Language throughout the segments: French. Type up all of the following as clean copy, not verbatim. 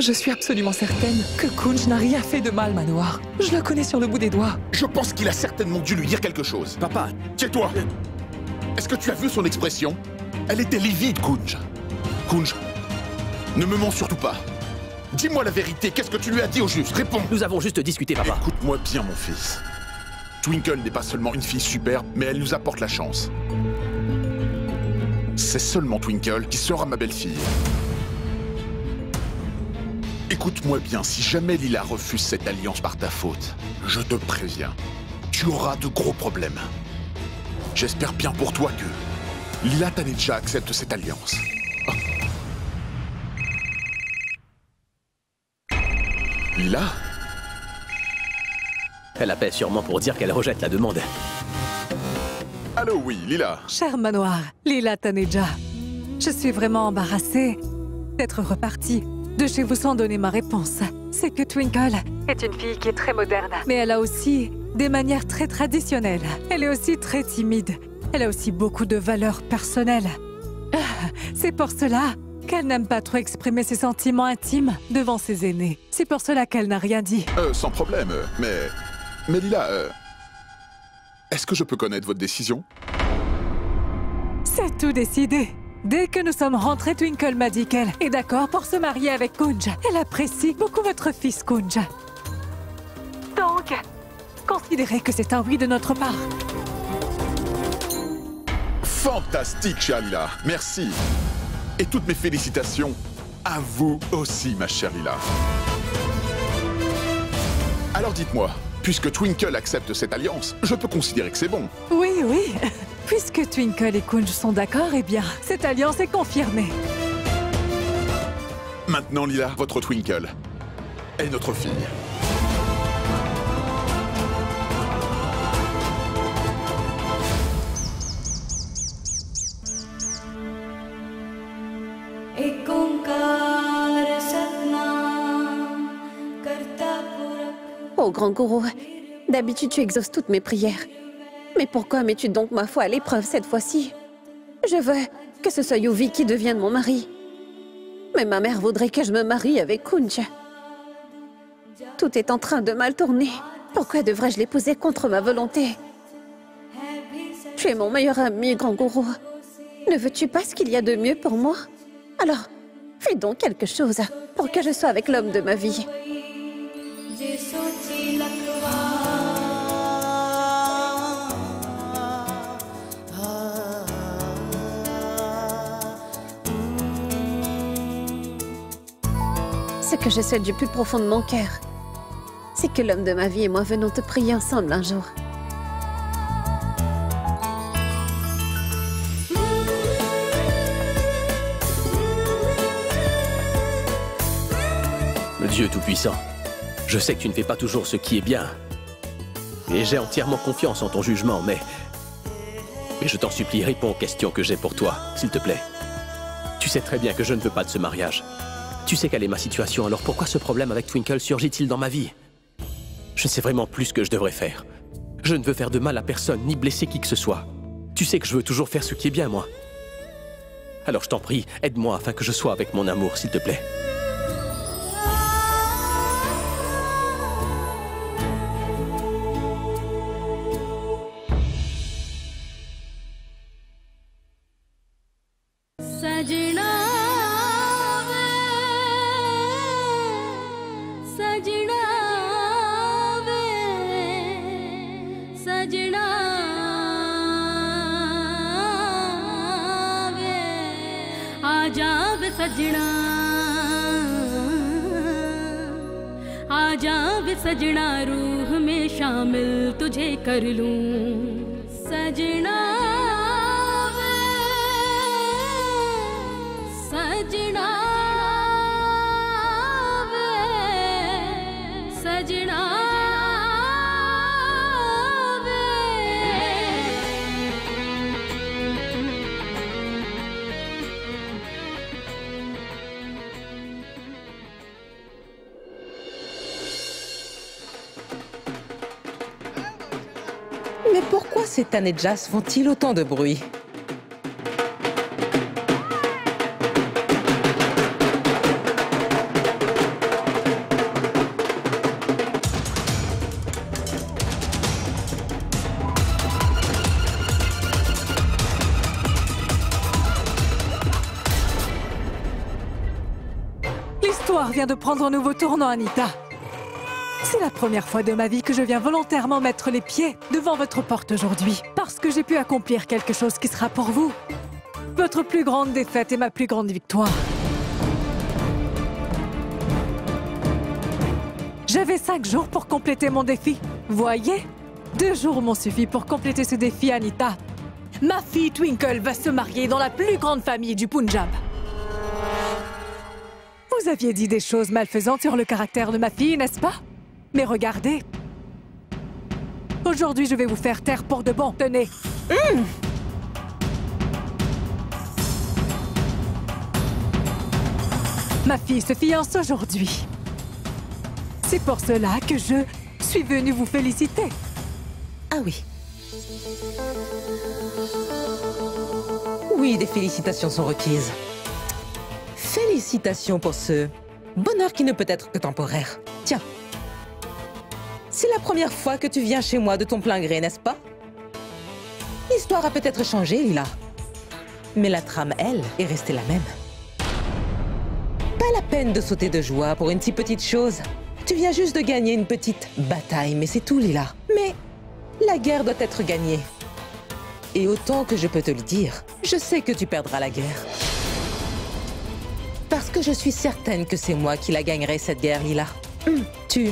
Je suis absolument certaine que Kunj n'a rien fait de mal, Manoir. Je le connais sur le bout des doigts. Je pense qu'il a certainement dû lui dire quelque chose. Papa, Tais-toi. Est-ce que tu as vu son expression? Elle était livide, Kunj. Kunj, ne me mens surtout pas. Dis-moi la vérité, qu'est-ce que tu lui as dit au juste? Réponds. nous avons juste discuté, papa. Écoute-moi bien, mon fils. Twinkle n'est pas seulement une fille superbe, mais elle nous apporte la chance. C'est seulement Twinkle qui sera ma belle-fille. Écoute-moi bien, si jamais Lila refuse cette alliance par ta faute, je te préviens, tu auras de gros problèmes. J'espère bien pour toi que Lila Tanaja accepte cette alliance. Oh. Lila? Elle appelle sûrement pour dire qu'elle rejette la demande. Allô, oui, Lila. Cher Manoir, Lila Tanaja, je suis vraiment embarrassée d'être repartie de chez vous sans donner ma réponse. C'est que Twinkle est une fille qui est très moderne, mais elle a aussi des manières très traditionnelles. Elle est aussi très timide. Elle a aussi beaucoup de valeurs personnelles. C'est pour cela qu'elle n'aime pas trop exprimer ses sentiments intimes devant ses aînés. C'est pour cela qu'elle n'a rien dit. Sans problème, mais Lila, est-ce que je peux connaître votre décision? C'est tout décidé. Dès que nous sommes rentrés, Twinkle m'a dit qu'elle est d'accord pour se marier avec Kunj. Elle apprécie beaucoup votre fils, Kunj. Donc, considérez que c'est un oui de notre part. Fantastique, chère Lila. Merci. Et toutes mes félicitations à vous aussi, ma chère Lila. Alors dites-moi, puisque Twinkle accepte cette alliance, je peux considérer que c'est bon. Oui, oui. Puisque Twinkle et Kunj sont d'accord, eh bien, cette alliance est confirmée. Maintenant, Lila, votre Twinkle est notre fille. Oh, grand gourou, d'habitude tu exauces toutes mes prières. Mais pourquoi mets-tu donc ma foi à l'épreuve cette fois-ci? Je veux que ce soit Yuvi qui devienne mon mari. Mais ma mère voudrait que je me marie avec Kunj. Tout est en train de mal tourner. Pourquoi devrais-je l'épouser contre ma volonté? Tu es mon meilleur ami, grand gourou. Ne veux-tu pas ce qu'il y a de mieux pour moi? Alors, fais donc quelque chose pour que je sois avec l'homme de ma vie. Ce que je souhaite du plus profond de mon cœur, c'est que l'homme de ma vie et moi venons te prier ensemble un jour. Le Dieu Tout-Puissant, je sais que tu ne fais pas toujours ce qui est bien. Et j'ai entièrement confiance en ton jugement, mais je t'en supplie, réponds aux questions que j'ai pour toi, s'il te plaît. Tu sais très bien que je ne veux pas de ce mariage. Tu sais quelle est ma situation, alors pourquoi ce problème avec Twinkle surgit-il dans ma vie? Je sais vraiment plus ce que je devrais faire. Je ne veux faire de mal à personne, ni blesser qui que ce soit. Tu sais que je veux toujours faire ce qui est bien, moi. Alors je t'en prie, aide-moi afin que je sois avec mon amour, s'il te plaît. सजना रूह में शामिल तुझे कर लूं सजना वे सजना वे सजना Mais pourquoi ces Tanajas font-ils autant de bruit? L'histoire vient de prendre un nouveau tournant, Anita. C'est la première fois de ma vie que je viens volontairement mettre les pieds devant votre porte aujourd'hui. Parce que j'ai pu accomplir quelque chose qui sera pour vous votre plus grande défaite et ma plus grande victoire. J'avais 5 jours pour compléter mon défi. Voyez, 2 jours m'ont suffi pour compléter ce défi, Anita. Ma fille Twinkle va se marier dans la plus grande famille du Punjab. Vous aviez dit des choses malfaisantes sur le caractère de ma fille, n'est-ce pas? Mais regardez. Aujourd'hui, je vais vous faire taire pour de bon. Tenez. Ma fille se fiance aujourd'hui. C'est pour cela que je suis venue vous féliciter. Ah oui. Oui, des félicitations sont requises. Félicitations pour ce bonheur qui ne peut être que temporaire. Tiens. C'est la première fois que tu viens chez moi de ton plein gré, n'est-ce pas? L'histoire a peut-être changé, Lila. Mais la trame, elle, est restée la même. Pas la peine de sauter de joie pour une si petite chose. Tu viens juste de gagner une petite bataille, mais c'est tout, Lila. Mais la guerre doit être gagnée. Et autant que je peux te le dire, je sais que tu perdras la guerre. Parce que je suis certaine que c'est moi qui la gagnerai, cette guerre, Lila. Tu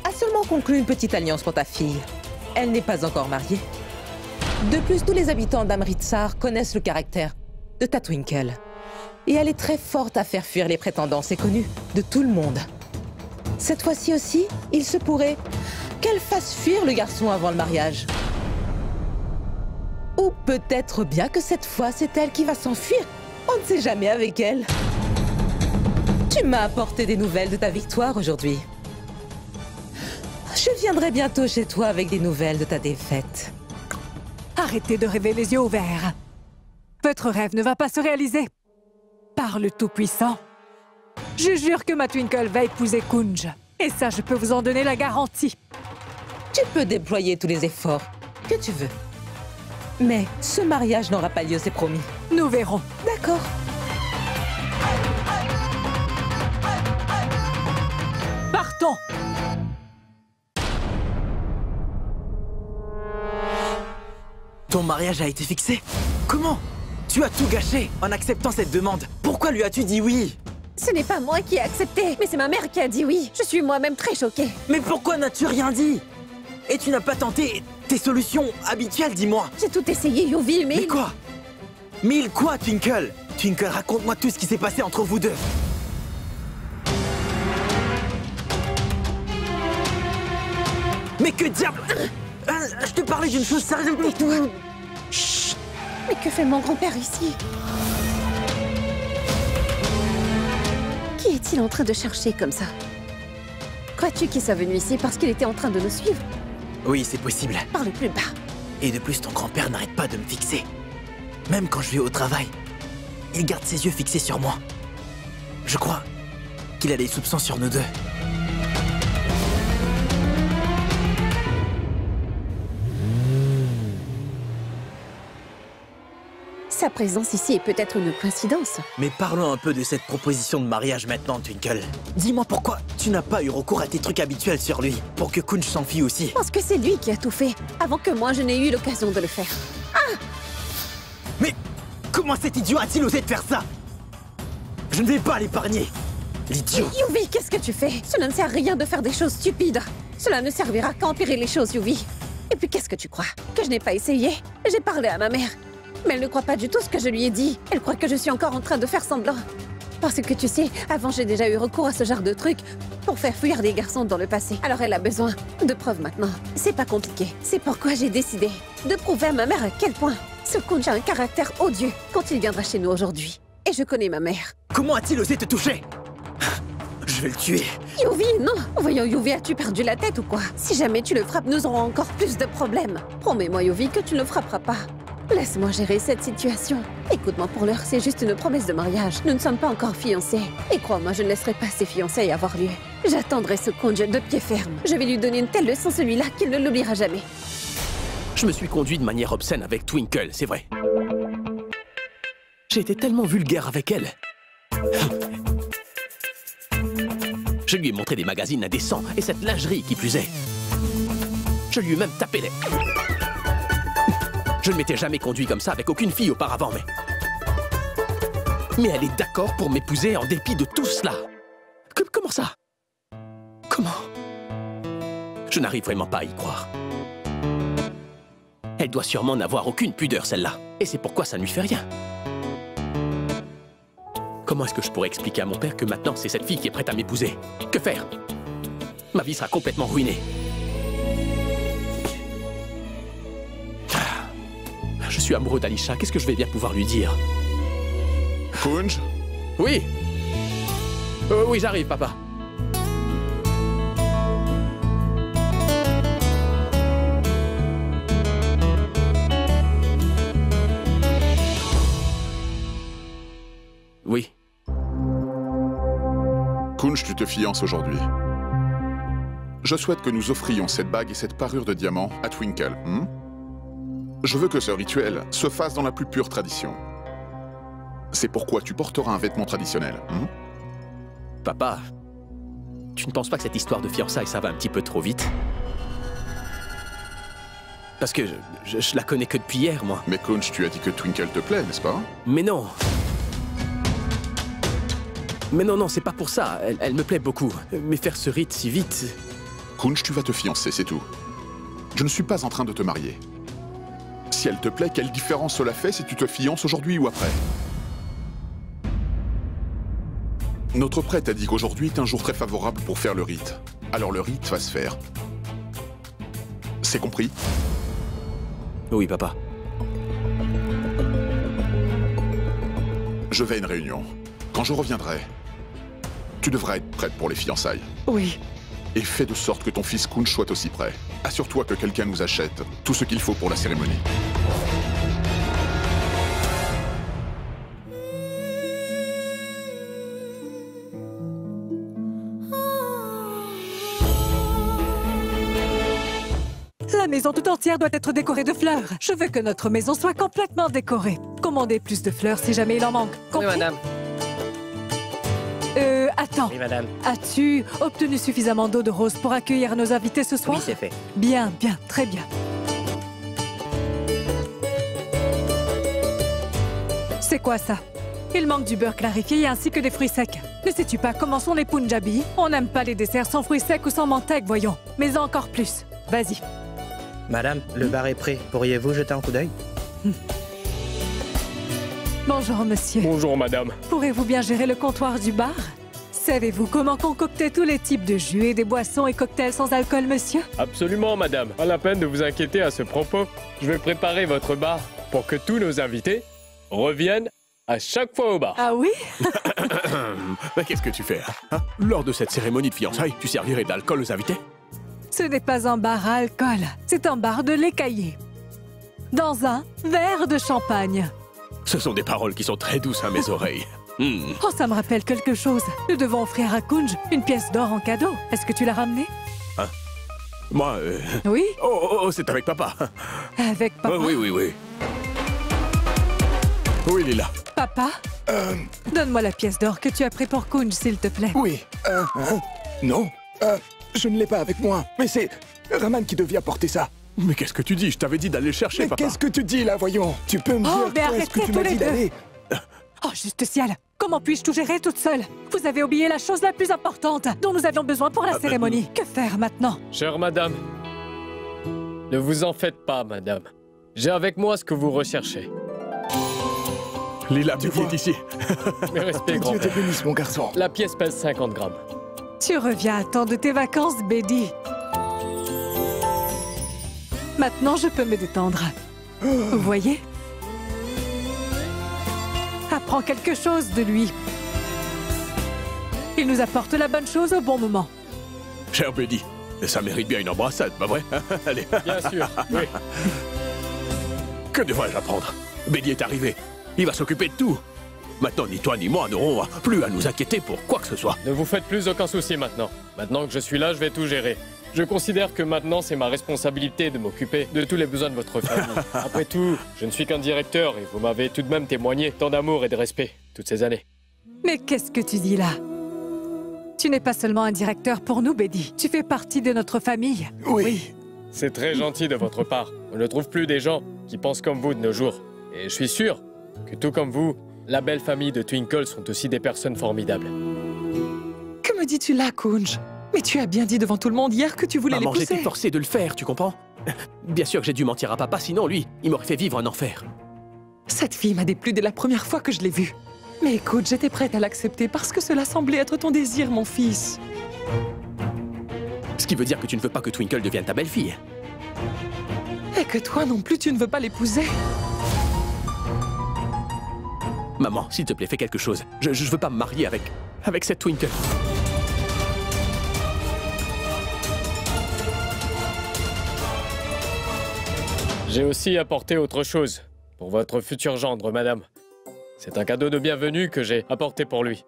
as seulement conclu une petite alliance pour ta fille. Elle n'est pas encore mariée. De plus, tous les habitants d'Amritsar connaissent le caractère de ta Twinkle. Et elle est très forte à faire fuir les prétendants, c'est connu, de tout le monde. Cette fois-ci aussi, il se pourrait qu'elle fasse fuir le garçon avant le mariage. Ou peut-être bien que cette fois, c'est elle qui va s'enfuir. On ne sait jamais avec elle. Tu m'as apporté des nouvelles de ta victoire aujourd'hui. Je viendrai bientôt chez toi avec des nouvelles de ta défaite. Arrêtez de rêver les yeux ouverts. Votre rêve ne va pas se réaliser. Par le Tout-Puissant. Je jure que ma Twinkle va épouser Kunj. Et ça, je peux vous en donner la garantie. Tu peux déployer tous les efforts que tu veux. Mais ce mariage n'aura pas lieu, c'est promis. Nous verrons. D'accord. Partons. Ton mariage a été fixé? Comment? Tu as tout gâché en acceptant cette demande. Pourquoi lui as-tu dit oui? Ce n'est pas moi qui ai accepté, mais c'est ma mère qui a dit oui. Je suis moi-même très choquée. Mais pourquoi n'as-tu rien dit? Et tu n'as pas tenté tes solutions habituelles, dis-moi. J'ai tout essayé, Yuvi, mais... Mais quoi? Mais quoi, Twinkle? Twinkle, raconte-moi tout ce qui s'est passé entre vous deux. Mais que diable? Je te parlais d'une chose sérieuse. Tais-toi. Chut. Mais que fait mon grand-père ici? Qui est-il en train de chercher comme ça? Crois-tu qu'il soit venu ici parce qu'il était en train de nous suivre? Oui, c'est possible. Parle plus bas. Et de plus, ton grand-père n'arrête pas de me fixer. Même quand je vais au travail, il garde ses yeux fixés sur moi. Je crois qu'il a des soupçons sur nous deux. Sa présence ici est peut-être une coïncidence. Mais parlons un peu de cette proposition de mariage maintenant, Twinkle. Dis-moi pourquoi tu n'as pas eu recours à tes trucs habituels sur lui, pour que Kunj s'enfuie aussi. Parce que c'est lui qui a tout fait, avant que moi je n'ai eu l'occasion de le faire. Mais comment cet idiot a-t-il osé de faire ça? Je ne vais pas l'épargner, l'idiot. Yuvi, qu'est-ce que tu fais? Cela ne sert à rien de faire des choses stupides. Cela ne servira qu'à empirer les choses, Yuvi. Et puis qu'est-ce que tu crois? Que je n'ai pas essayé? J'ai parlé à ma mère. Mais elle ne croit pas du tout ce que je lui ai dit. Elle croit que je suis encore en train de faire semblant. Parce que tu sais, avant j'ai déjà eu recours à ce genre de truc pour faire fuir des garçons dans le passé. Alors elle a besoin de preuves maintenant. C'est pas compliqué. C'est pourquoi j'ai décidé de prouver à ma mère à quel point ce Kunj a un caractère odieux quand il viendra chez nous aujourd'hui. Et je connais ma mère. Comment a-t-il osé te toucher? Je vais le tuer. Yuvi, non! Voyons, Yuvi, as-tu perdu la tête ou quoi? Si jamais tu le frappes, nous aurons encore plus de problèmes. Promets-moi, Yuvi, que tu ne le frapperas pas. Laisse-moi gérer cette situation. Écoute-moi, pour l'heure, c'est juste une promesse de mariage. Nous ne sommes pas encore fiancés. Et crois-moi, je ne laisserai pas ces fiançailles avoir lieu. J'attendrai ce Kunj de pied ferme. Je vais lui donner une telle leçon, celui-là, qu'il ne l'oubliera jamais. Je me suis conduit de manière obscène avec Twinkle, c'est vrai. J'ai été tellement vulgaire avec elle. Je lui ai montré des magazines indécents et cette lingerie qui plus est. Je lui ai même tapé les... Je ne m'étais jamais conduit comme ça avec aucune fille auparavant, mais... Mais elle est d'accord pour m'épouser en dépit de tout cela. Comment ça? Comment? Je n'arrive vraiment pas à y croire. Elle doit sûrement n'avoir aucune pudeur, celle-là. Et c'est pourquoi ça ne lui fait rien. Comment est-ce que je pourrais expliquer à mon père que maintenant c'est cette fille qui est prête à m'épouser? Que faire? Ma vie sera complètement ruinée. Je suis amoureux d'Alisha, qu'est-ce que je vais bien pouvoir lui dire? Kunj? Oui. Oui, j'arrive, papa. Oui. Kunj, tu te fiances aujourd'hui. Je souhaite que nous offrions cette bague et cette parure de diamant à Twinkle. Je veux que ce rituel se fasse dans la plus pure tradition. C'est pourquoi tu porteras un vêtement traditionnel. Papa, tu ne penses pas que cette histoire de fiançailles, ça va un petit peu trop vite? Parce que je la connais que depuis hier, moi. Mais Kunj, tu as dit que Twinkle te plaît, n'est-ce pas? Mais non. Mais non, non, c'est pas pour ça. Elle me plaît beaucoup. Mais faire ce rite si vite... Kunj, tu vas te fiancer, c'est tout. Je ne suis pas en train de te marier. Si elle te plaît, quelle différence cela fait si tu te fiances aujourd'hui ou après? Notre prêtre a dit qu'aujourd'hui est un jour très favorable pour faire le rite. Alors le rite va se faire. C'est compris? Oui, papa. Je vais à une réunion. Quand je reviendrai, tu devras être prête pour les fiançailles. Oui. Et fais de sorte que ton fils Kunj soit aussi prêt. Assure-toi que quelqu'un nous achète tout ce qu'il faut pour la cérémonie. La maison tout entière doit être décorée de fleurs. Je veux que notre maison soit complètement décorée. Commandez plus de fleurs si jamais il en manque. Compris? Oui, madame. Attends. Oui, madame. As-tu obtenu suffisamment d'eau de rose pour accueillir nos invités ce soir? Oui, c'est fait. Bien, bien, très bien. C'est quoi ça? Il manque du beurre clarifié ainsi que des fruits secs. Ne sais-tu pas comment sont les Punjabis? On n'aime pas les desserts sans fruits secs ou sans menthe, voyons. Mais encore plus. Vas-y. Madame, le bar est prêt. Pourriez-vous jeter un coup d'œil? Bonjour, monsieur. Bonjour, madame. Pourrez-vous bien gérer le comptoir du bar? Savez-vous comment concocter tous les types de jus et des boissons et cocktails sans alcool, monsieur? Absolument, madame. Pas la peine de vous inquiéter à ce propos. Je vais préparer votre bar pour que tous nos invités reviennent à chaque fois au bar. Ah oui? Mais qu'est-ce que tu fais, hein? Lors de cette cérémonie de fiançailles, tu servirais d'alcool aux invités? Ce n'est pas un bar à alcool, c'est un bar de lait caillé. Dans un verre de champagne. Ce sont des paroles qui sont très douces à mes oreilles. Oh, ça me rappelle quelque chose. Nous devons offrir à Kunj une pièce d'or en cadeau. Est-ce que tu l'as ramenée? Hein? Moi, Oui? Oh, c'est avec papa. Avec papa? Oui, oui, oui. Oui, il est là. Papa? Donne-moi la pièce d'or que tu as pris pour Kunj, s'il te plaît. Oui. Non. Je ne l'ai pas avec moi. Mais c'est Raman qui devait apporter ça. Mais qu'est-ce que tu dis? Je t'avais dit d'aller le chercher, mais papa. qu'est-ce que tu dis, là, voyons? Tu peux me Oh, mais dire où est-ce que arrêtez tu tous m'as les dit deux. d'aller? Oh, juste ciel! Comment puis-je tout gérer toute seule? Vous avez oublié la chose la plus importante dont nous avions besoin pour la cérémonie. Que faire maintenant? Chère madame, ne vous en faites pas, madame. J'ai avec moi ce que vous recherchez. Lila, tu es ici. Mes respects, Dieu te grand-père. bénisse, mon garçon. La pièce pèse 50 grammes. Tu reviens à temps de tes vacances, Betty. Maintenant, je peux me détendre. Vous voyez? Apprends quelque chose de lui. Il nous apporte la bonne chose au bon moment. Cher Betty, ça mérite bien une embrassade, pas vrai? Allez. Bien sûr, oui. Que devrais-je apprendre? Betty est arrivé. Il va s'occuper de tout. Maintenant, ni toi ni moi n'aurons plus à nous inquiéter pour quoi que ce soit. Ne vous faites plus aucun souci maintenant. Maintenant que je suis là, je vais tout gérer. Je considère que maintenant, c'est ma responsabilité de m'occuper de tous les besoins de votre famille. Après tout, je ne suis qu'un directeur et vous m'avez tout de même témoigné tant d'amour et de respect toutes ces années. Mais qu'est-ce que tu dis là? Tu n'es pas seulement un directeur pour nous, Betty. Tu fais partie de notre famille. Oui. C'est très gentil de votre part. On ne trouve plus des gens qui pensent comme vous de nos jours. Et je suis sûr que tout comme vous, la belle famille de Twinkle sont aussi des personnes formidables. Que me dis-tu là, Kunj? Mais tu as bien dit devant tout le monde hier que tu voulais Maman, l'épouser. j'étais forcé de le faire, tu comprends? Bien sûr que j'ai dû mentir à papa, sinon lui, il m'aurait fait vivre un enfer. Cette fille m'a déplu dès la première fois que je l'ai vue. Mais écoute, j'étais prête à l'accepter parce que cela semblait être ton désir, mon fils. Ce qui veut dire que tu ne veux pas que Twinkle devienne ta belle-fille. Et que toi non plus, tu ne veux pas l'épouser. Maman, s'il te plaît, fais quelque chose. Je veux pas me marier avec cette Twinkle. J'ai aussi apporté autre chose pour votre futur gendre, madame. C'est un cadeau de bienvenue que j'ai apporté pour lui.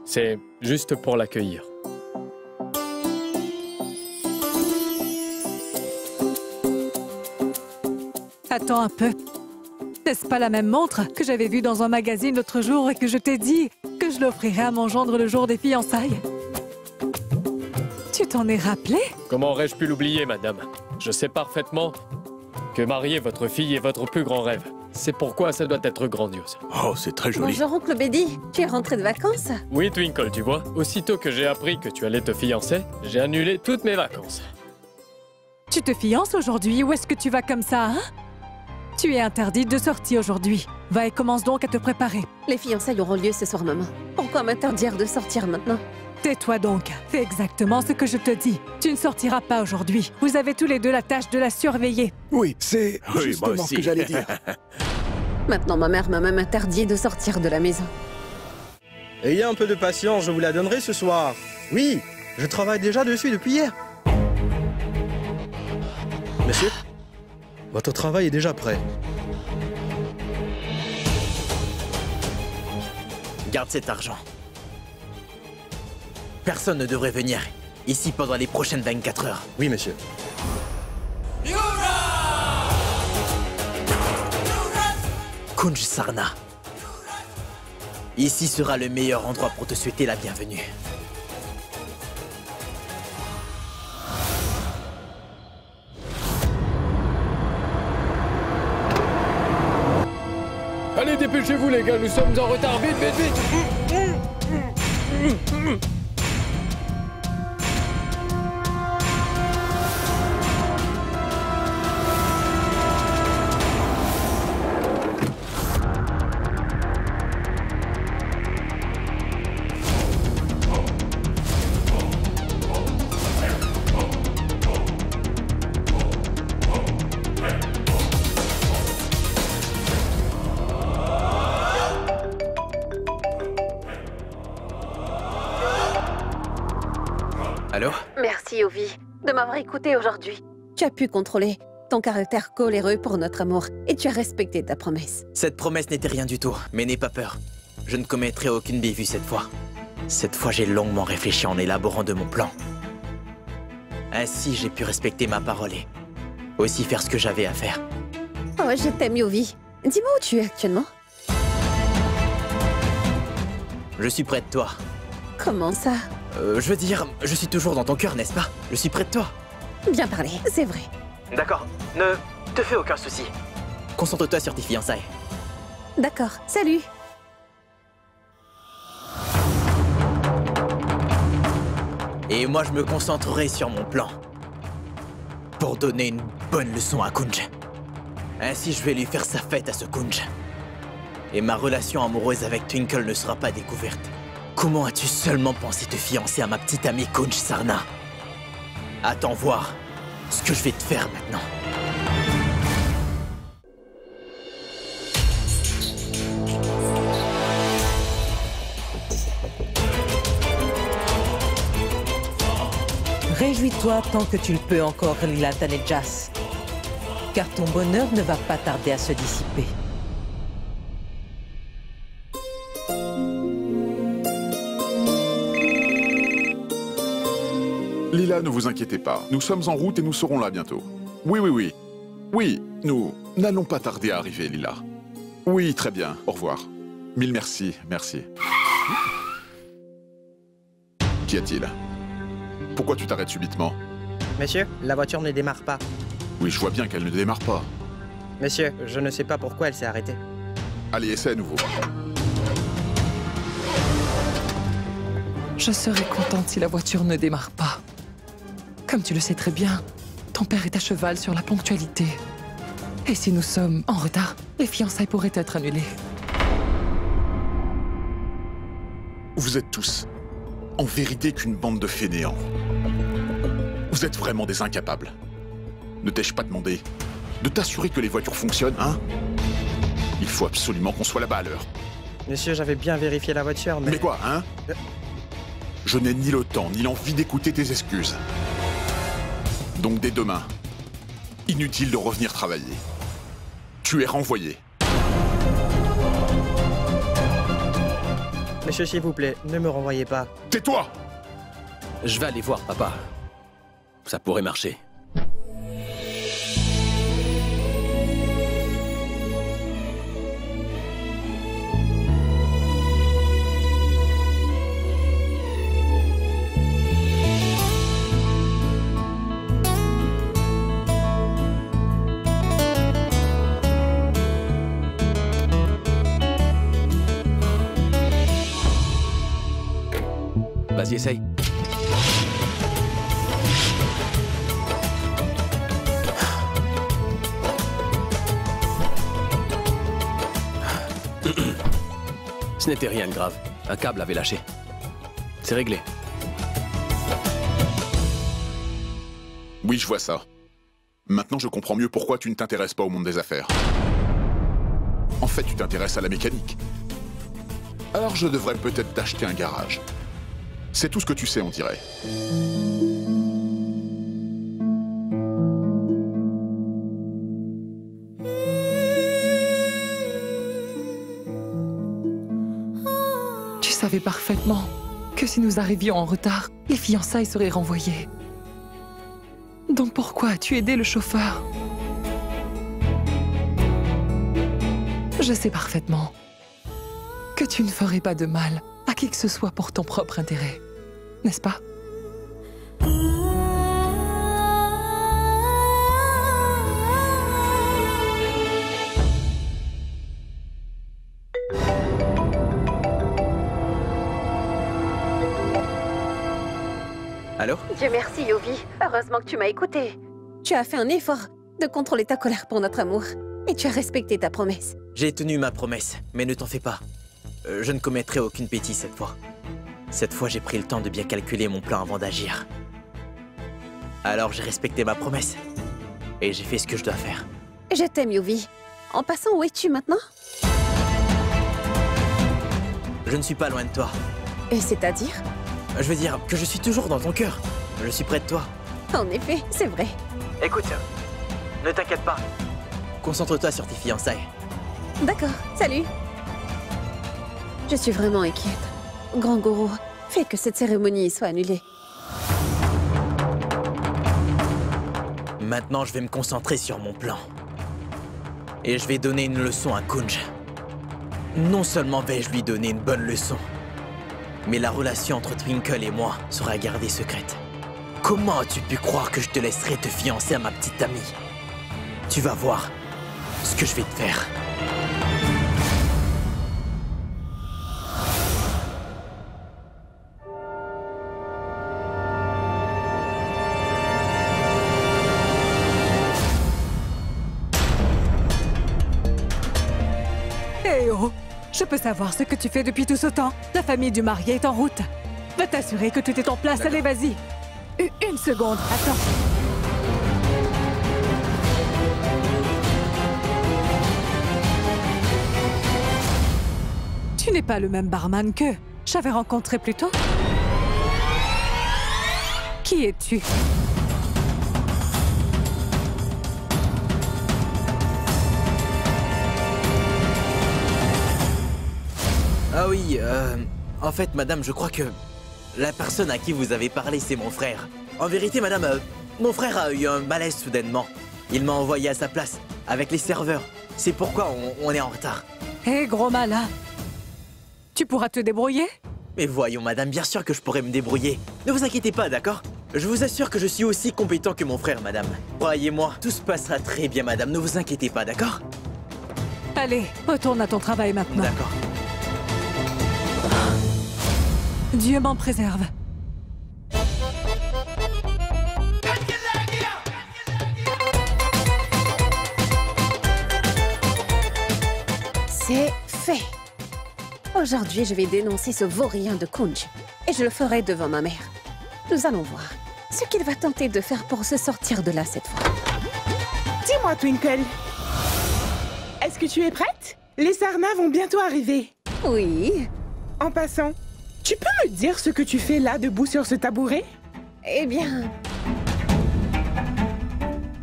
C'est juste pour l'accueillir. Attends un peu. N'est-ce pas la même montre que j'avais vue dans un magazine l'autre jour et que je t'ai dit que je l'offrirais à mon gendre le jour des fiançailles? Tu t'en es rappelé? Comment aurais-je pu l'oublier, madame? Je sais parfaitement que marier votre fille est votre plus grand rêve. C'est pourquoi ça doit être grandiose. Oh, c'est très joli. Bonjour, oncle Betty. Tu es rentré de vacances? Oui, Twinkle, tu vois. Aussitôt que j'ai appris que tu allais te fiancer, j'ai annulé toutes mes vacances. Tu te fiances aujourd'hui? Où est-ce que tu vas comme ça, hein? Tu es interdite de sortie aujourd'hui. Va et commence donc à te préparer. Les fiançailles auront lieu ce soir, maman. Pourquoi m'interdire de sortir maintenant? Tais-toi donc. Fais exactement ce que je te dis. Tu ne sortiras pas aujourd'hui. Vous avez tous les deux la tâche de la surveiller. Oui, c'est Oui, justement moi ce aussi. que j'allais dire. Maintenant, ma mère m'a même interdit de sortir de la maison. Ayez un peu de patience, je vous la donnerai ce soir. Oui, je travaille déjà dessus depuis hier. Monsieur, votre travail est déjà prêt. Garde cet argent. Personne ne devrait venir ici pendant les prochaines 24 heures. Oui, monsieur. Kunj Sarna. Ici sera le meilleur endroit pour te souhaiter la bienvenue. Allez, dépêchez-vous, les gars, nous sommes en retard. Vite, vite, vite! Allô? Merci, Ovi, de m'avoir écouté aujourd'hui. Tu as pu contrôler ton caractère coléreux pour notre amour et tu as respecté ta promesse. Cette promesse n'était rien du tout, mais n'aie pas peur. Je ne commettrai aucune bévue cette fois. Cette fois, j'ai longuement réfléchi en élaborant de mon plan. Ainsi, j'ai pu respecter ma parole et aussi faire ce que j'avais à faire. Oh, je t'aime, Ovi. Dis-moi où tu es actuellement. Je suis près de toi. Comment ça? Je veux dire, je suis toujours dans ton cœur, n'est-ce pas? Je suis près de toi. Bien parlé, c'est vrai. D'accord, ne te fais aucun souci. Concentre-toi sur tes fiançailles. D'accord, salut. Et moi, je me concentrerai sur mon plan. Pour donner une bonne leçon à Kunj. Ainsi, je vais lui faire sa fête à ce Kunj. Et ma relation amoureuse avec Twinkle ne sera pas découverte. Comment as-tu seulement pensé te fiancer à ma petite amie Kunj Sarna? Attends voir ce que je vais te faire maintenant. Réjouis-toi tant que tu le peux encore, Lila Tanejas. Car ton bonheur ne va pas tarder à se dissiper. Lila, ne vous inquiétez pas. Nous sommes en route et nous serons là bientôt. Oui, oui, oui. Oui, nous n'allons pas tarder à arriver, Lila. Oui, très bien. Au revoir. Mille merci, merci. Qu'y a-t-il? Pourquoi tu t'arrêtes subitement? Monsieur, la voiture ne démarre pas. Oui, je vois bien qu'elle ne démarre pas. Monsieur, je ne sais pas pourquoi elle s'est arrêtée. Allez, essaie à nouveau. Je serais contente si la voiture ne démarre pas. Comme tu le sais très bien, ton père est à cheval sur la ponctualité. Et si nous sommes en retard, les fiançailles pourraient être annulées. Vous êtes tous, en vérité, qu'une bande de fainéants. Vous êtes vraiment des incapables. Ne t'ai-je pas demandé de t'assurer que les voitures fonctionnent, hein? Il faut absolument qu'on soit là-bas à l'heure. Monsieur, j'avais bien vérifié la voiture, mais... Mais quoi, hein? Je n'ai ni le temps, ni l'envie d'écouter tes excuses. Donc dès demain, inutile de revenir travailler. Tu es renvoyé. Monsieur, s'il vous plaît, ne me renvoyez pas. Tais-toi! Je vais aller voir papa. Ça pourrait marcher. Vas-y, essaye. Ce n'était rien de grave. Un câble avait lâché. C'est réglé. Oui, je vois ça. Maintenant, je comprends mieux pourquoi tu ne t'intéresses pas au monde des affaires. En fait, tu t'intéresses à la mécanique. Alors je devrais peut-être t'acheter un garage. C'est tout ce que tu sais, on dirait. Tu savais parfaitement que si nous arrivions en retard, les fiançailles seraient renvoyées. Donc pourquoi as-tu aidé le chauffeur? Je sais parfaitement que tu ne ferais pas de mal à qui que ce soit pour ton propre intérêt, n'est-ce pas? Allô? Dieu merci, Yovi. Heureusement que tu m'as écouté. Tu as fait un effort de contrôler ta colère pour notre amour. Et tu as respecté ta promesse. J'ai tenu ma promesse, mais ne t'en fais pas. Je ne commettrai aucune bêtise cette fois. Cette fois, j'ai pris le temps de bien calculer mon plan avant d'agir. Alors j'ai respecté ma promesse. Et j'ai fait ce que je dois faire. Je t'aime, Yovi. En passant, où es-tu maintenant? Je ne suis pas loin de toi. Et c'est-à-dire? Je veux dire que je suis toujours dans ton cœur. Je suis près de toi. En effet, c'est vrai. Écoute, ne t'inquiète pas. Concentre-toi sur tes fiançailles. D'accord, salut. Je suis vraiment inquiète. Grand Goro, fais que cette cérémonie soit annulée. Maintenant, je vais me concentrer sur mon plan. Et je vais donner une leçon à Kunj. Non seulement vais-je lui donner une bonne leçon, mais la relation entre Twinkle et moi sera gardée secrète. Comment as-tu pu croire que je te laisserais te fiancer à ma petite amie? Tu vas voir ce que je vais te faire. Eh oh! Je peux savoir ce que tu fais depuis tout ce temps. La famille du marié est en route. Va t'assurer que tout est en place. Allez, vas-y. Une seconde, attends. Tu n'es pas le même barman que j'avais rencontré plus tôt. Qui es-tu? Ah oui, en fait, madame, je crois que la personne à qui vous avez parlé, c'est mon frère. En vérité, madame, mon frère a eu un malaise soudainement. Il m'a envoyé à sa place, avec les serveurs. C'est pourquoi on est en retard. Hé, gros malin. Tu pourras te débrouiller? Mais voyons, madame, bien sûr que je pourrais me débrouiller. Ne vous inquiétez pas, d'accord? Je vous assure que je suis aussi compétent que mon frère, madame. Croyez-moi, tout se passera très bien, madame. Ne vous inquiétez pas, d'accord? Allez, retourne à ton travail maintenant. D'accord. Dieu m'en préserve. C'est fait. Aujourd'hui, je vais dénoncer ce vaurien de Kunj. Et je le ferai devant ma mère. Nous allons voir ce qu'il va tenter de faire pour se sortir de là cette fois. Dis-moi, Twinkle. Est-ce que tu es prête? Les Sarna vont bientôt arriver. Oui. En passant, tu peux me dire ce que tu fais là, debout sur ce tabouret? Eh bien...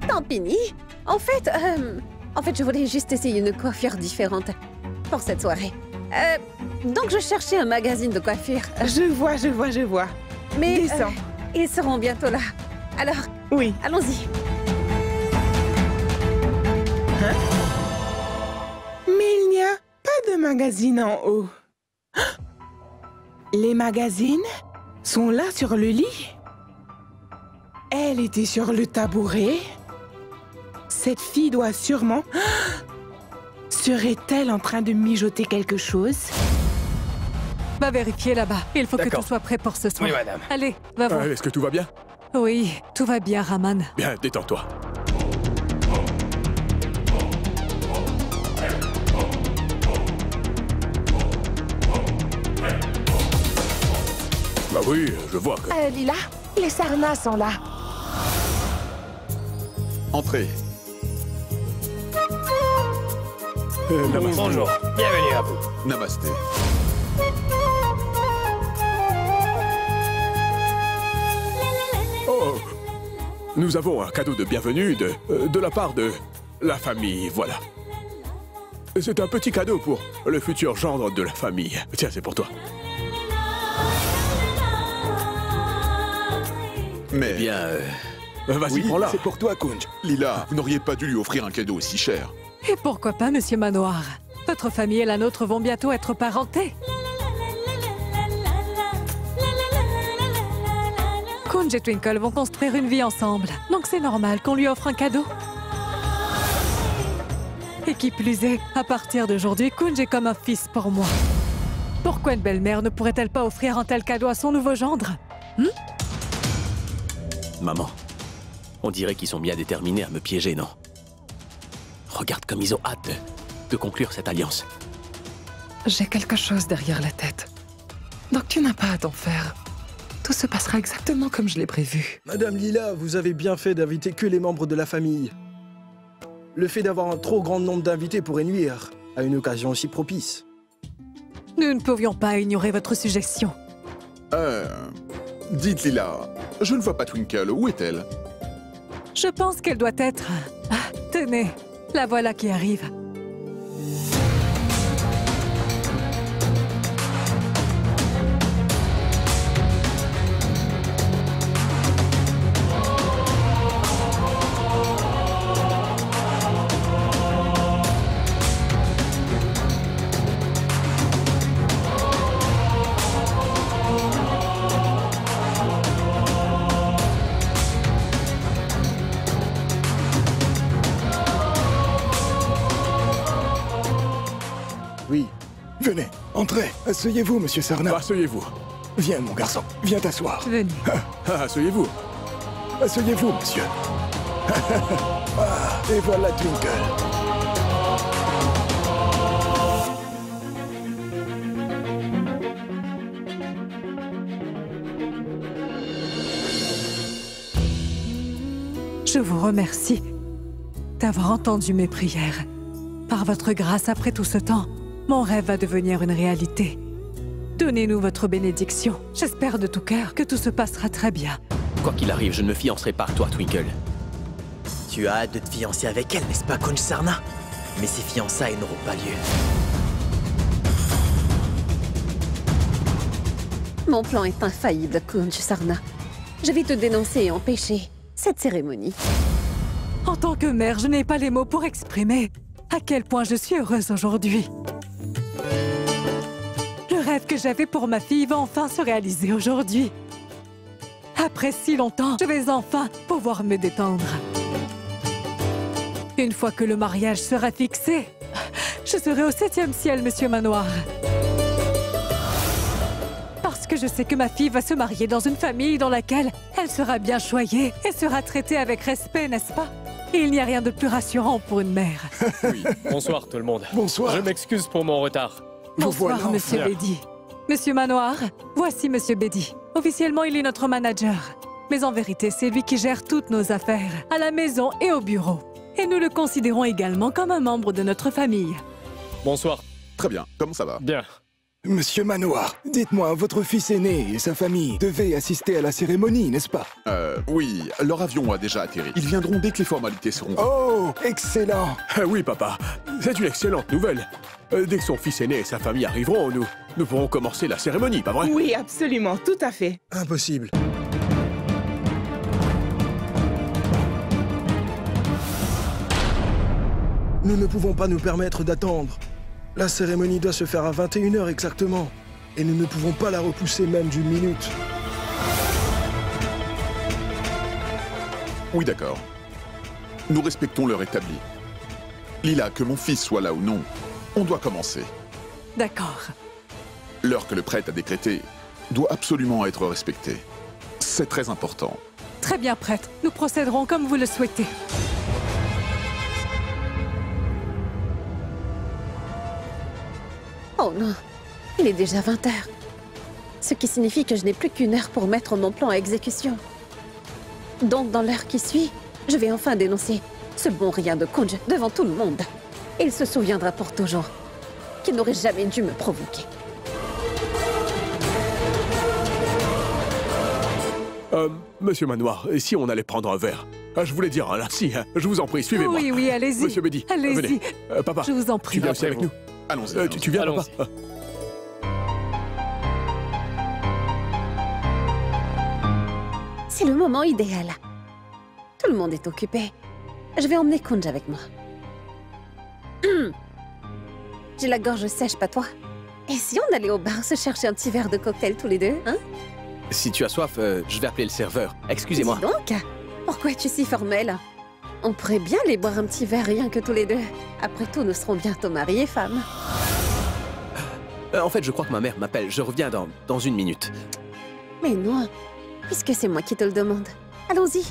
Tant pis. En fait, je voulais juste essayer une coiffure différente pour cette soirée. Donc je cherchais un magazine de coiffure. Je vois. Mais Descends. Ils seront bientôt là. Alors, oui, allons-y. Hein? Mais il n'y a pas de magazine en haut. Les magazines sont là sur le lit. Elle était sur le tabouret. Cette fille doit sûrement... Serait-elle en train de mijoter quelque chose? Va vérifier là-bas. Il faut que tout soit prêt pour ce soir. Oui, madame. Allez, va voir. Est-ce que tout va bien? Oui, tout va bien, Raman. Bien, détends-toi. Bah oui, je vois que... Lila, les Sarnas sont là. Entrez. Namasté. Bonjour, bienvenue à vous. Namasté. Oh, nous avons un cadeau de bienvenue de la part de la famille, voilà. C'est un petit cadeau pour le futur gendre de la famille. Tiens, c'est pour toi. Mais... Bien, Vas-y, Oui, prends-la. c'est pour toi, Kunj. Lila, vous n'auriez pas dû lui offrir un cadeau aussi cher. Et pourquoi pas, Monsieur Manoir? Votre famille et la nôtre vont bientôt être parentés. Kunj et Twinkle vont construire une vie ensemble, donc c'est normal qu'on lui offre un cadeau. Et qui plus est, à partir d'aujourd'hui, Kunj est comme un fils pour moi. Pourquoi une belle-mère ne pourrait-elle pas offrir un tel cadeau à son nouveau gendre? maman, on dirait qu'ils sont bien déterminés à me piéger, non? Regarde comme ils ont hâte de conclure cette alliance. J'ai quelque chose derrière la tête. Donc tu n'as pas à t'en faire. Tout se passera exactement comme je l'ai prévu. Madame Lila, vous avez bien fait d'inviter que les membres de la famille. Le fait d'avoir un trop grand nombre d'invités pourrait nuire à une occasion aussi propice. Nous ne pouvions pas ignorer votre suggestion. Dites Lila, je ne vois pas Twinkle, où est-elle? Je pense qu'elle doit être... Ah, tenez, la voilà qui arrive. Oui. Venez, entrez. Asseyez-vous, monsieur Sarna. Asseyez-vous. Viens, mon garçon. Viens t'asseoir. Venez. Asseyez-vous. Asseyez-vous, monsieur. Et voilà Twinkle. Je vous remercie d'avoir entendu mes prières. Par votre grâce, après tout ce temps, mon rêve va devenir une réalité. Donnez-nous votre bénédiction. J'espère de tout cœur que tout se passera très bien. Quoi qu'il arrive, je ne me fiancerai pas à toi, Twinkle. Tu as hâte de te fiancer avec elle, n'est-ce pas, Kunj Sarna? Mais ces fiançailles n'auront pas lieu. Mon plan est infaillible, Kunj Sarna. Je vais te dénoncer et empêcher cette cérémonie. En tant que mère, je n'ai pas les mots pour exprimer à quel point je suis heureuse aujourd'hui. Le rêve que j'avais pour ma fille va enfin se réaliser aujourd'hui. Après si longtemps, je vais enfin pouvoir me détendre. Une fois que le mariage sera fixé, je serai au 7e ciel, Monsieur Manoir. Parce que je sais que ma fille va se marier dans une famille dans laquelle elle sera bien choyée et sera traitée avec respect, n'est-ce pas? Il n'y a rien de plus rassurant pour une mère. Oui, bonsoir tout le monde. Bonsoir. Je m'excuse pour mon retard. Bonsoir, voilà, Monsieur enfin. Bédi. Monsieur Manoir, voici Monsieur Bédi. Officiellement, il est notre manager. Mais en vérité, c'est lui qui gère toutes nos affaires, à la maison et au bureau. Et nous le considérons également comme un membre de notre famille. Bonsoir. Très bien, comment ça va? Bien. Monsieur Manoir, dites-moi, votre fils aîné et sa famille devaient assister à la cérémonie, n'est-ce pas? Oui, leur avion a déjà atterri. Ils viendront dès que les formalités seront... Oh, excellent! Oui, papa, c'est une excellente nouvelle. Dès que son fils aîné et sa famille arriveront, nous pourrons commencer la cérémonie, pas vrai? Oui, absolument, tout à fait. Impossible. Nous ne pouvons pas nous permettre d'attendre. La cérémonie doit se faire à 21h exactement. Et nous ne pouvons pas la repousser même d'une minute. Oui, d'accord. Nous respectons l'heure établie. Lila, que mon fils soit là ou non, on doit commencer. D'accord. L'heure que le prêtre a décrétée doit absolument être respectée. C'est très important. Très bien, prêtre. Nous procéderons comme vous le souhaitez. Oh non, il est déjà 20h. Ce qui signifie que je n'ai plus qu'une heure pour mettre mon plan à exécution. Donc dans l'heure qui suit, je vais enfin dénoncer ce bon rien de Kunj devant tout le monde. Il se souviendra pour toujours qu'il n'aurait jamais dû me provoquer. Monsieur Manoir, et si on allait prendre un verre? Je voulais dire, là, si, je vous en prie, suivez-moi. Oui, oui, allez-y. Monsieur Bédi, Allez-y. venez. Papa, Je vous en prie. tu viens aussi avec nous? Allons-y. Tu viens, papa? Allons-y. C'est le moment idéal. Tout le monde est occupé. Je vais emmener Kunj avec moi. J'ai la gorge sèche, pas toi? Et si on allait au bar se chercher un petit verre de cocktail tous les deux, hein? Si tu as soif, je vais appeler le serveur. Excusez-moi. Dis donc, pourquoi es-tu si formel? On pourrait bien les boire un petit verre rien que tous les deux. Après tout, nous serons bientôt mariés, femmes. En fait, je crois que ma mère m'appelle. Je reviens dans une minute. Mais non, puisque c'est moi qui te le demande. Allons-y.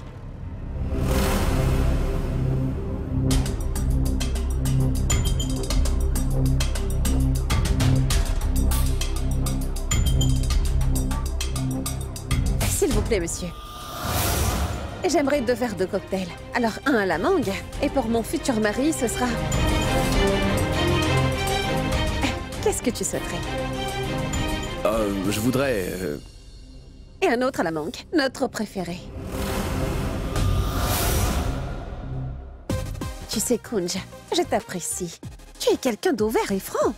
S'il vous plaît, monsieur. J'aimerais 2 verres de cocktail. Alors, un à la mangue. Et pour mon futur mari, ce sera... Qu'est-ce que tu souhaiterais? Je voudrais... Et un autre à la mangue. Notre préféré. Tu sais, Kunj, je t'apprécie. Tu es quelqu'un d'ouvert et franc.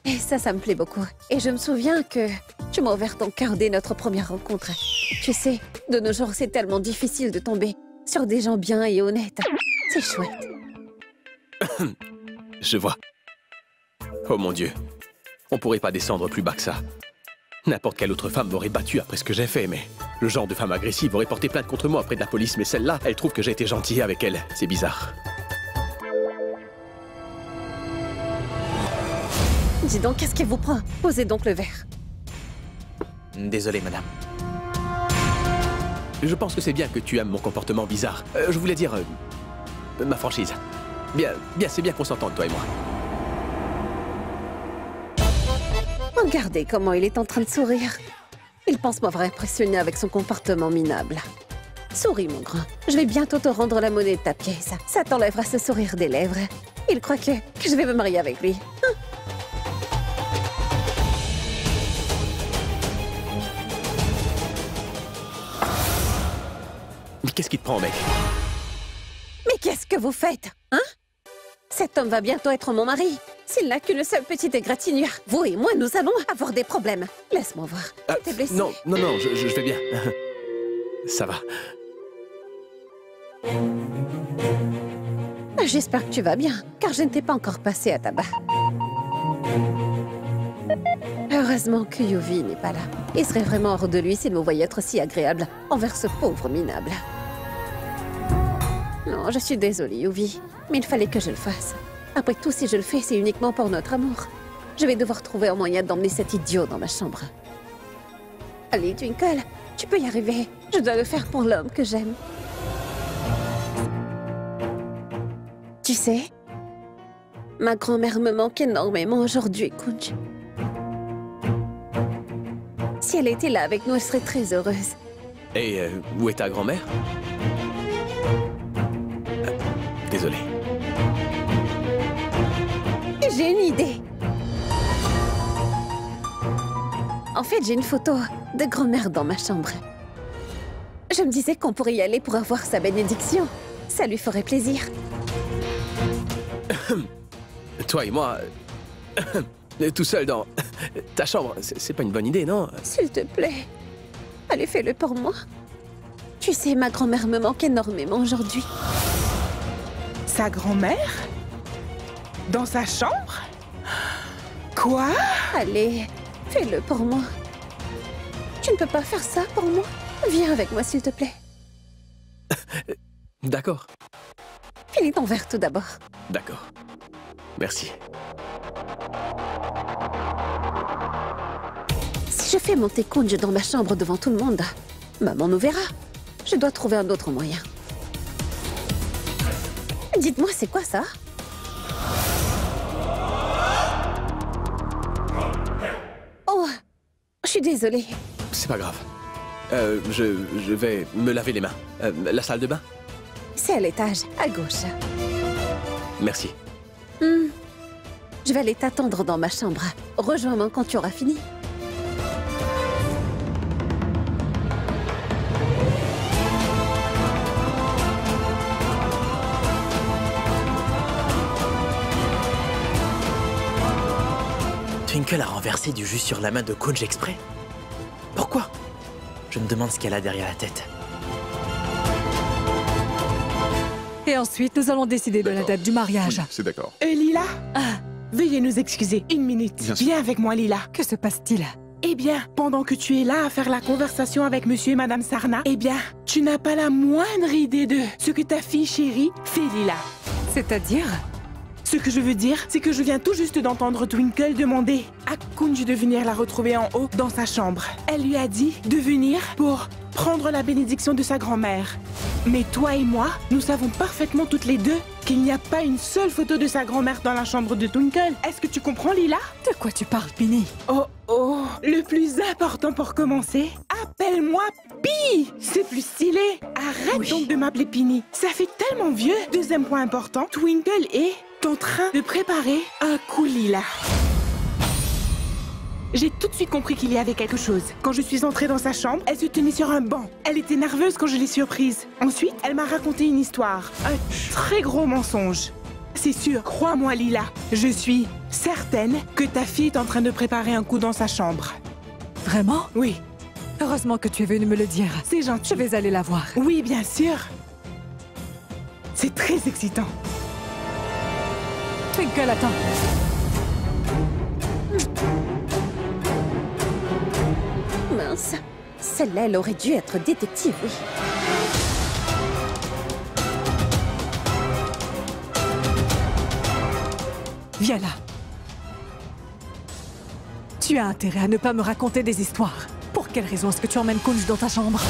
Et ça me plaît beaucoup. Et je me souviens que tu m'as ouvert ton cœur dès notre première rencontre. Tu sais, de nos jours, c'est tellement difficile de tomber sur des gens bien et honnêtes. C'est chouette. Je vois. Oh mon Dieu. On pourrait pas descendre plus bas que ça. N'importe quelle autre femme m'aurait battu après ce que j'ai fait, mais... Le genre de femme agressive aurait porté plainte contre moi auprès de la police, mais celle-là, elle trouve que j'ai été gentil avec elle. C'est bizarre. Dis donc, qu'est-ce qui vous prend? Posez donc le verre. Désolé, madame. Je pense que c'est bien que tu aimes mon comportement bizarre. Je voulais dire... ma franchise. Bien, c'est bien qu'on s'entende, toi et moi. Regardez comment il est en train de sourire. Il pense m'avoir impressionné avec son comportement minable. Souris, mon grand. Je vais bientôt te rendre la monnaie de ta pièce. Ça t'enlèvera ce sourire des lèvres. Il croit que je vais me marier avec lui. Hein? Mais qu'est-ce qui te prend, mec? Mais qu'est-ce que vous faites, hein? Cet homme va bientôt être mon mari. S'il n'a qu'une seule petite égratignure, vous et moi, nous allons avoir des problèmes. Laisse-moi voir. T'es blessé? Non, je vais bien. Ça va. J'espère que tu vas bien, car je ne t'ai pas encore passé à tabac. Heureusement que Yuvi n'est pas là. Il serait vraiment hors de lui s'il me voyait être si agréable envers ce pauvre minable. Non, je suis désolée, Yuvi, mais il fallait que je le fasse. Après tout, si je le fais, c'est uniquement pour notre amour. Je vais devoir trouver un moyen d'emmener cet idiot dans ma chambre. Allez, Twinkle, tu peux y arriver. Je dois le faire pour l'homme que j'aime. Tu sais, ma grand-mère me manque énormément aujourd'hui, Kunj. Si elle était là avec nous, elle serait très heureuse. Et où est ta grand-mère? Désolé. J'ai une idée. En fait, j'ai une photo de grand-mère dans ma chambre. Je me disais qu'on pourrait y aller pour avoir sa bénédiction. Ça lui ferait plaisir. Toi et moi, tout seul dans ta chambre, c'est pas une bonne idée, non? S'il te plaît, allez, fais-le pour moi. Tu sais, ma grand-mère me manque énormément aujourd'hui. Sa grand-mère? Dans sa chambre? Quoi? Allez, fais-le pour moi. Tu ne peux pas faire ça pour moi? Viens avec moi, s'il te plaît. D'accord. Finis ton verre tout d'abord. D'accord. Merci. Si je fais monter Kunj dans ma chambre devant tout le monde, maman nous verra. Je dois trouver un autre moyen. Dites-moi, c'est quoi ça? Oh, je suis désolée. C'est pas grave. Je vais me laver les mains. La salle de bain? C'est à l'étage, à gauche. Merci. Je vais aller t'attendre dans ma chambre. Rejoins-moi quand tu auras fini. Twinkle a renversé du jus sur la main de Kunj exprès. Pourquoi? Je me demande ce qu'elle a derrière la tête. Et ensuite, nous allons décider de la date du mariage. Oui, c'est d'accord. Lila? Veuillez nous excuser, une minute. Bien sûr. Viens avec moi, Lila. Que se passe-t-il? Eh bien, pendant que tu es là à faire la conversation avec monsieur et madame Sarna, eh bien, tu n'as pas la moindre idée de ce que ta fille chérie fait, Lila. C'est-à-dire? Ce que je veux dire, c'est que je viens tout juste d'entendre Twinkle demander à Kunj de venir la retrouver en haut dans sa chambre. Elle lui a dit de venir pour prendre la bénédiction de sa grand-mère. Mais toi et moi, nous savons parfaitement toutes les deux qu'il n'y a pas une seule photo de sa grand-mère dans la chambre de Twinkle. Est-ce que tu comprends, Lila? De quoi tu parles, Pini? Oh, le plus important pour commencer, appelle-moi Pi. C'est plus stylé. Arrête donc de m'appeler Pini. Ça fait tellement vieux. Deuxième point important, Twinkle est en train de préparer un coup, Lila. J'ai tout de suite compris qu'il y avait quelque chose. Quand je suis entrée dans sa chambre, elle se tenait sur un banc. Elle était nerveuse quand je l'ai surprise. Ensuite, elle m'a raconté une histoire. Un très gros mensonge. C'est sûr, crois-moi, Lila. Je suis certaine que ta fille est en train de préparer un coup dans sa chambre. Vraiment? Oui. Heureusement que tu es venu me le dire. C'est gentil. Je vais aller la voir. Oui, bien sûr. C'est très excitant. Twinkle, attends. Mince. Celle-là, elle aurait dû être détective, oui. Viens là. Tu as intérêt à ne pas me raconter des histoires. Pour quelle raison est-ce que tu emmènes Kunj dans ta chambre?